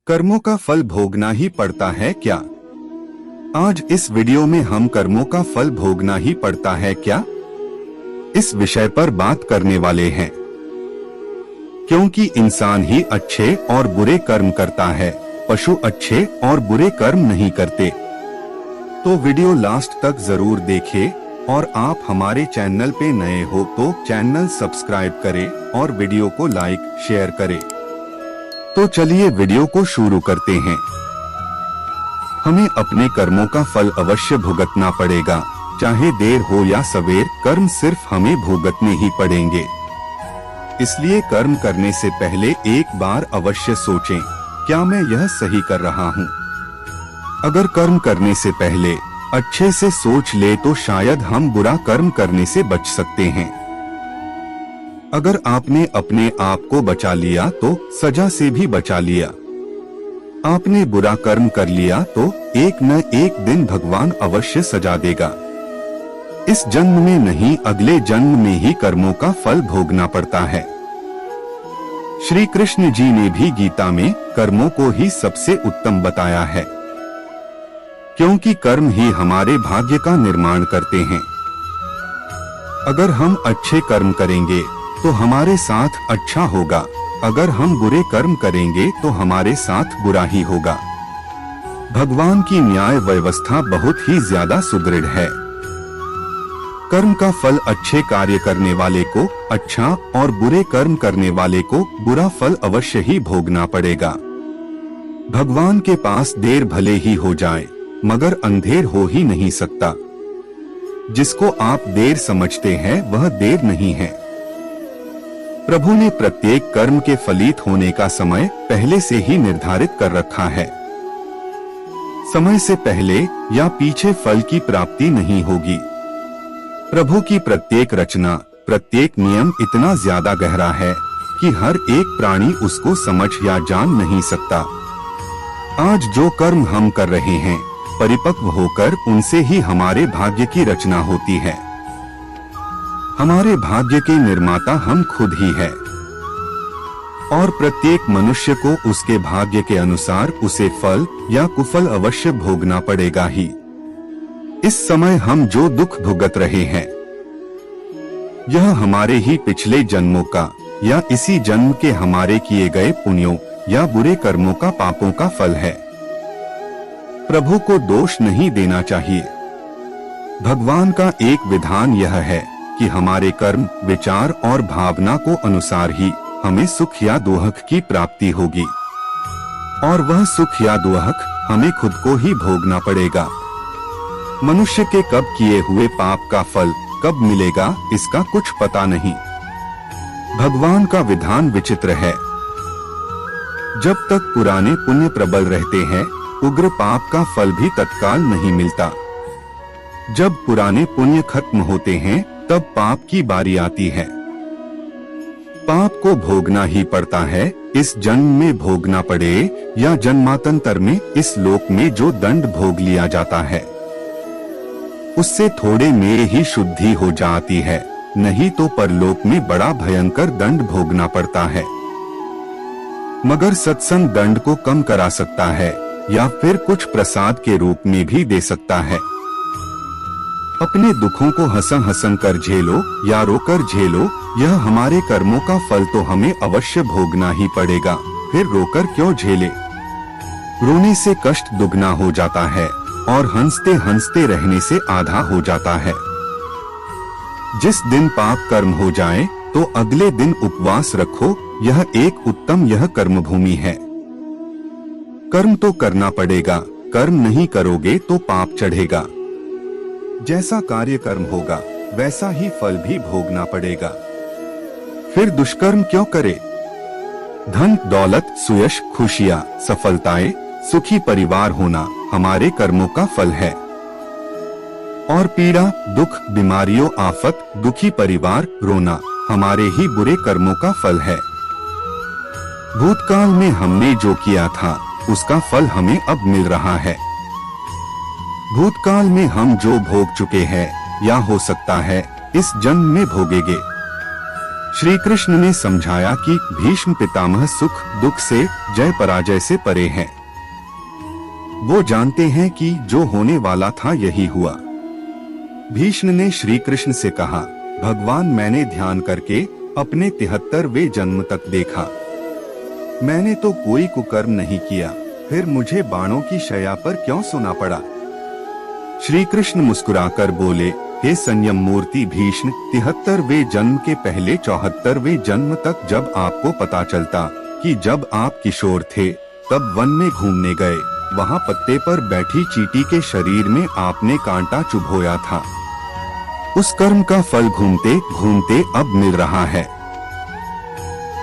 कर्मों का फल भोगना ही पड़ता है क्या? आज इस वीडियो में हम कर्मों का फल भोगना ही पड़ता है क्या, इस विषय पर बात करने वाले हैं। क्योंकि इंसान ही अच्छे और बुरे कर्म करता है, पशु अच्छे और बुरे कर्म नहीं करते। तो वीडियो लास्ट तक जरूर देखें और आप हमारे चैनल पे नए हो तो चैनल सब्सक्राइब करें और वीडियो को लाइक शेयर करें। तो चलिए वीडियो को शुरू करते हैं। हमें अपने कर्मों का फल अवश्य भुगतना पड़ेगा, चाहे देर हो या सवेर, कर्म सिर्फ हमें भुगतने ही पड़ेंगे। इसलिए कर्म करने से पहले एक बार अवश्य सोचें, क्या मैं यह सही कर रहा हूँ? अगर कर्म करने से पहले अच्छे से सोच ले तो शायद हम बुरा कर्म करने से बच सकते हैं। अगर आपने अपने आप को बचा लिया तो सजा से भी बचा लिया। आपने बुरा कर्म कर लिया तो एक न एक दिन भगवान अवश्य सजा देगा। इस जन्म में नहीं, अगले जन्म में ही कर्मों का फल भोगना पड़ता है। श्री कृष्ण जी ने भी गीता में कर्मों को ही सबसे उत्तम बताया है, क्योंकि कर्म ही हमारे भाग्य का निर्माण करते हैं। अगर हम अच्छे कर्म करेंगे तो हमारे साथ अच्छा होगा, अगर हम बुरे कर्म करेंगे तो हमारे साथ बुरा ही होगा। भगवान की न्याय व्यवस्था बहुत ही ज्यादा सुदृढ़ है। कर्म का फल अच्छे कार्य करने वाले को अच्छा और बुरे कर्म करने वाले को बुरा फल अवश्य ही भोगना पड़ेगा। भगवान के पास देर भले ही हो जाए मगर अंधेर हो ही नहीं सकता। जिसको आप देर समझते हैं वह देर नहीं है। प्रभु ने प्रत्येक कर्म के फलित होने का समय पहले से ही निर्धारित कर रखा है। समय से पहले या पीछे फल की प्राप्ति नहीं होगी। प्रभु की प्रत्येक रचना, प्रत्येक नियम इतना ज्यादा गहरा है कि हर एक प्राणी उसको समझ या जान नहीं सकता। आज जो कर्म हम कर रहे हैं, परिपक्व होकर उनसे ही हमारे भाग्य की रचना होती है। हमारे भाग्य के निर्माता हम खुद ही है और प्रत्येक मनुष्य को उसके भाग्य के अनुसार उसे फल या कुफल अवश्य भोगना पड़ेगा ही। इस समय हम जो दुख भुगत रहे हैं, यह हमारे ही पिछले जन्मों का या इसी जन्म के हमारे किए गए पुण्यों या बुरे कर्मों का, पापों का फल है। प्रभु को दोष नहीं देना चाहिए। भगवान का एक विधान यह है कि हमारे कर्म, विचार और भावना को अनुसार ही हमें सुख या दुख की प्राप्ति होगी और वह सुख या दुख हमें खुद को ही भोगना पड़ेगा। मनुष्य के कब किए हुए पाप का फल कब मिलेगा, इसका कुछ पता नहीं। भगवान का विधान विचित्र है। जब तक पुराने पुण्य प्रबल रहते हैं, उग्र पाप का फल भी तत्काल नहीं मिलता। जब पुराने पुण्य खत्म होते हैं तब पाप की बारी आती है। पाप को भोगना ही पड़ता है, इस जन्म में भोगना पड़े या जन्मांतर में। इस लोक में जो दंड भोग लिया जाता है उससे थोड़े में ही शुद्धि हो जाती है, नहीं तो परलोक में बड़ा भयंकर दंड भोगना पड़ता है। मगर सत्संग दंड को कम करा सकता है या फिर कुछ प्रसाद के रूप में भी दे सकता है। अपने दुखों को हंसन हंसन कर झेलो या रोकर झेलो, यह हमारे कर्मों का फल तो हमें अवश्य भोगना ही पड़ेगा। फिर रोकर क्यों झेले? रोने से कष्ट दुगना हो जाता है और हंसते हंसते रहने से आधा हो जाता है। जिस दिन पाप कर्म हो जाए तो अगले दिन उपवास रखो, यह एक उत्तम यह कर्म भूमि है। कर्म तो करना पड़ेगा, कर्म नहीं करोगे तो पाप चढ़ेगा। जैसा कार्य कर्म होगा वैसा ही फल भी भोगना पड़ेगा। फिर दुष्कर्म क्यों करे? धन, दौलत, सुयश, खुशियाँ, सफलताएं, सुखी परिवार होना हमारे कर्मों का फल है। और पीड़ा, दुख, बीमारियों, आफत, दुखी परिवार, रोना हमारे ही बुरे कर्मों का फल है। भूतकाल में हमने जो किया था उसका फल हमें अब मिल रहा है। भूतकाल में हम जो भोग चुके हैं या हो सकता है इस जन्म में भोगेंगे। श्री कृष्ण ने समझाया कि भीष्म पितामह सुख दुख से, जय पराजय से परे हैं। वो जानते हैं कि जो होने वाला था यही हुआ। भीष्म ने श्री कृष्ण से कहा, भगवान, मैंने ध्यान करके अपने 73वें जन्म तक देखा। मैंने तो कोई कुकर्म नहीं किया, फिर मुझे बाणों की शैया पर क्यों सोना पड़ा? श्री कृष्ण मुस्कुराकर बोले, हे संयम मूर्ति भीष्म, 73वें जन्म के पहले 74वें जन्म तक जब आपको पता चलता कि जब आप किशोर थे तब वन में घूमने गए, वहाँ पत्ते पर बैठी चींटी के शरीर में आपने कांटा चुभोया था। उस कर्म का फल घूमते घूमते अब मिल रहा है।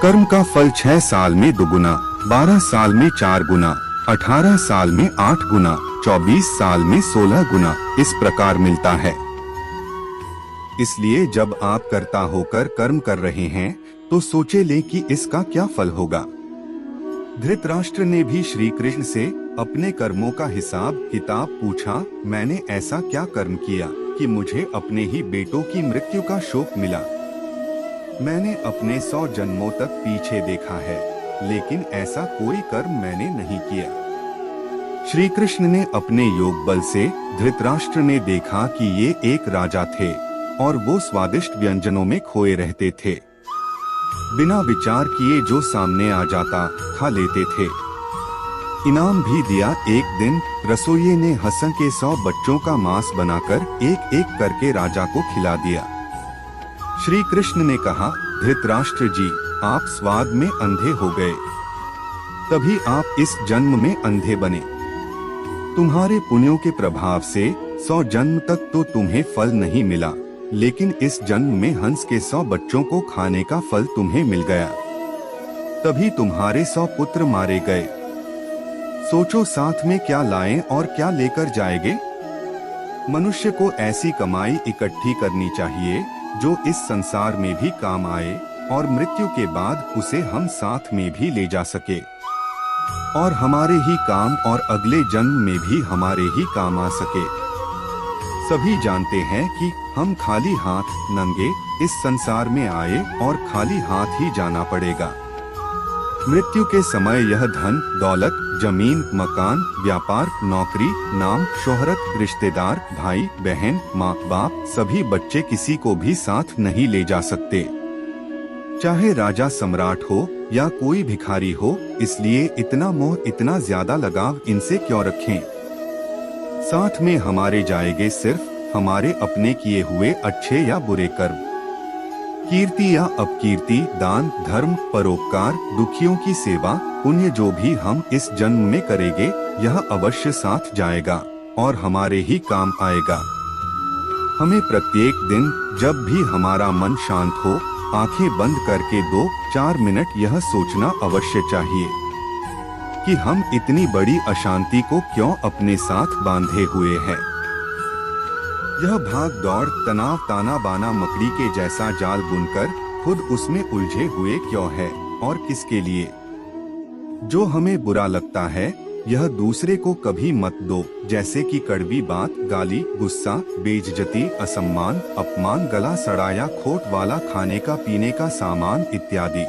कर्म का फल 6 साल में 2 गुना, 12 साल में 4 गुना, 18 साल में 8 गुना, 24 साल में 16 गुना इस प्रकार मिलता है। इसलिए जब आप कर्ता होकर कर्म कर रहे हैं तो सोचे लें कि इसका क्या फल होगा। धृतराष्ट्र ने भी श्री कृष्ण से अपने कर्मों का हिसाब किताब पूछा। मैंने ऐसा क्या कर्म किया कि मुझे अपने ही बेटों की मृत्यु का शोक मिला? मैंने अपने 100 जन्मों तक पीछे देखा है, लेकिन ऐसा कोई कर्म मैंने नहीं किया। श्री कृष्ण ने अपने योग बल से धृतराष्ट्र ने देखा कि ये एक राजा थे और वो स्वादिष्ट व्यंजनों में खोए रहते थे। बिना विचार किए जो सामने आ जाता खा लेते थे। इनाम भी दिया। एक दिन रसोइये ने हसन के 100 बच्चों का मांस बनाकर एक एक करके राजा को खिला दिया। श्री कृष्ण ने कहा, धृतराष्ट्र जी, आप स्वाद में अंधे हो गए, तभी आप इस जन्म में अंधे बने। तुम्हारे पुण्यों के प्रभाव से 100 जन्म तक तो तुम्हें फल नहीं मिला, लेकिन इस जन्म में हंस के 100 बच्चों को खाने का फल तुम्हें मिल गया, तभी तुम्हारे 100 पुत्र मारे गए। सोचो साथ में क्या लाएं और क्या लेकर जाएंगे। मनुष्य को ऐसी कमाई इकट्ठी करनी चाहिए जो इस संसार में भी काम आए और मृत्यु के बाद उसे हम साथ में भी ले जा सके और हमारे ही काम और अगले जन्म में भी हमारे ही काम आ सके। सभी जानते हैं कि हम खाली हाथ नंगे इस संसार में आए और खाली हाथ ही जाना पड़ेगा। मृत्यु के समय यह धन दौलत, जमीन, मकान, व्यापार, नौकरी, नाम, शोहरत, रिश्तेदार, भाई बहन, माँ बाप, सभी बच्चे किसी को भी साथ नहीं ले जा सकते, चाहे राजा सम्राट हो या कोई भिखारी हो। इसलिए इतना मोह, इतना ज्यादा लगाव इनसे क्यों रखें? साथ में हमारे जाएंगे सिर्फ हमारे अपने किए हुए अच्छे या बुरे कर्म, कीर्ति या अपकीर्ति, दान धर्म, परोपकार, दुखियों की सेवा, पुण्य जो भी हम इस जन्म में करेंगे यह अवश्य साथ जाएगा और हमारे ही काम आएगा। हमें प्रत्येक दिन जब भी हमारा मन शांत हो, आंखें बंद करके 2-4 मिनट यह सोचना अवश्य चाहिए कि हम इतनी बड़ी अशांति को क्यों अपने साथ बांधे हुए हैं। यह भाग दौड़, तनाव, ताना बाना मकड़ी के जैसा जाल बुनकर खुद उसमें उलझे हुए क्यों है और किसके लिए? जो हमें बुरा लगता है यह दूसरे को कभी मत दो, जैसे कि कड़वी बात, गाली, गुस्सा, बेइज्जती, असम्मान, अपमान, गला सड़ाया, खोट वाला खाने का पीने का सामान इत्यादि।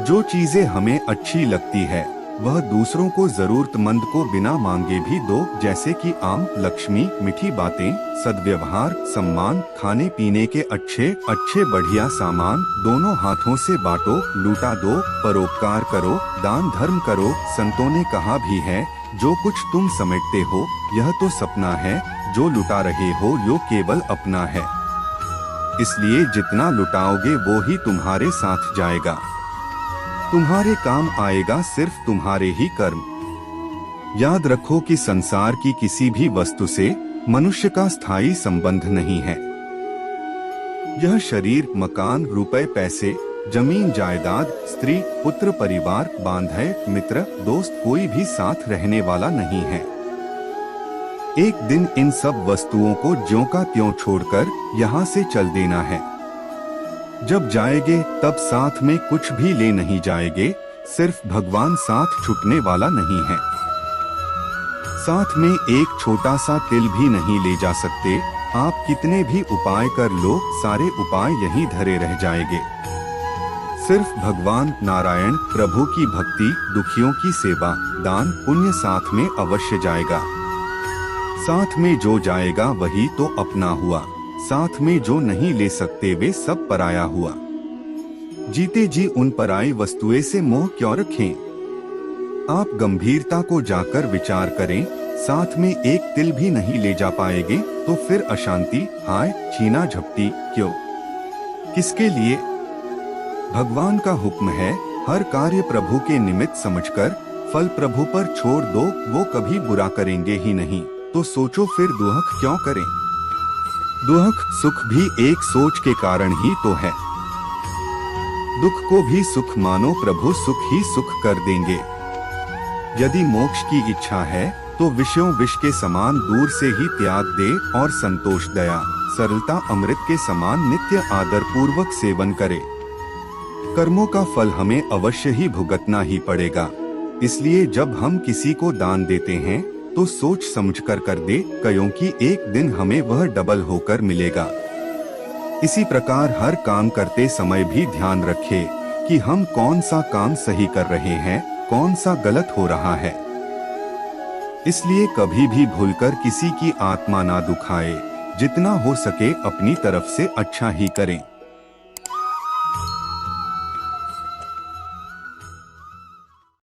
जो चीजें हमें अच्छी लगती है वह दूसरों को जरूरतमंद को बिना मांगे भी दो, जैसे कि आम, लक्ष्मी, मीठी बातें, सद्व्यवहार, सम्मान, खाने पीने के अच्छे अच्छे बढ़िया सामान दोनों हाथों से बांटो, लूटा दो, परोपकार करो, दान धर्म करो। संतों ने कहा भी है, जो कुछ तुम समेटते हो यह तो सपना है, जो लुटा रहे हो यो केवल अपना है। इसलिए जितना लुटाओगे वो ही तुम्हारे साथ जाएगा, तुम्हारे काम आएगा सिर्फ तुम्हारे ही कर्म। याद रखो कि संसार की किसी भी वस्तु से मनुष्य का स्थायी संबंध नहीं है। यह शरीर, मकान, रुपए, पैसे, जमीन जायदाद, स्त्री, पुत्र, परिवार, बांधे, मित्र, दोस्त कोई भी साथ रहने वाला नहीं है। एक दिन इन सब वस्तुओं को ज्यों का त्यों छोड़कर यहाँ से चल देना है। जब जाएंगे तब साथ में कुछ भी ले नहीं जाएंगे, सिर्फ भगवान साथ छूटने वाला नहीं है। साथ में एक छोटा सा तिल भी नहीं ले जा सकते। आप कितने भी उपाय कर लो, सारे उपाय यहीं धरे रह जाएंगे। सिर्फ भगवान नारायण प्रभु की भक्ति, दुखियों की सेवा, दान पुण्य साथ में अवश्य जाएगा। साथ में जो जाएगा वही तो अपना हुआ, साथ में जो नहीं ले सकते वे सब पराया हुआ। जीते जी उन पराई वस्तुएं से मोह क्यों रखें? आप गंभीरता को जाकर विचार करें, साथ में एक तिल भी नहीं ले जा पाएंगे तो फिर अशांति, हाय छीना झपटी क्यों? किसके लिए? भगवान का हुक्म है, हर कार्य प्रभु के निमित्त समझकर फल प्रभु पर छोड़ दो, वो कभी बुरा करेंगे ही नहीं, तो सोचो फिर दुहक क्यों करें? दुहक सुख भी एक सोच के कारण ही तो है। दुख को भी सुख मानो, प्रभु सुख ही सुख कर देंगे। यदि मोक्ष की इच्छा है तो विषयों विष के समान दूर से ही त्याग दे और संतोष, दया, सरलता अमृत के समान नित्य आदर पूर्वक सेवन करे। कर्मों का फल हमें अवश्य ही भुगतना ही पड़ेगा, इसलिए जब हम किसी को दान देते हैं तो सोच समझकर कर दे, क्योंकि एक दिन हमें वह डबल होकर मिलेगा। इसी प्रकार हर काम करते समय भी ध्यान रखें कि हम कौन सा काम सही कर रहे हैं, कौन सा गलत हो रहा है। इसलिए कभी भी भूलकर किसी की आत्मा ना दुखाए, जितना हो सके अपनी तरफ से अच्छा ही करें।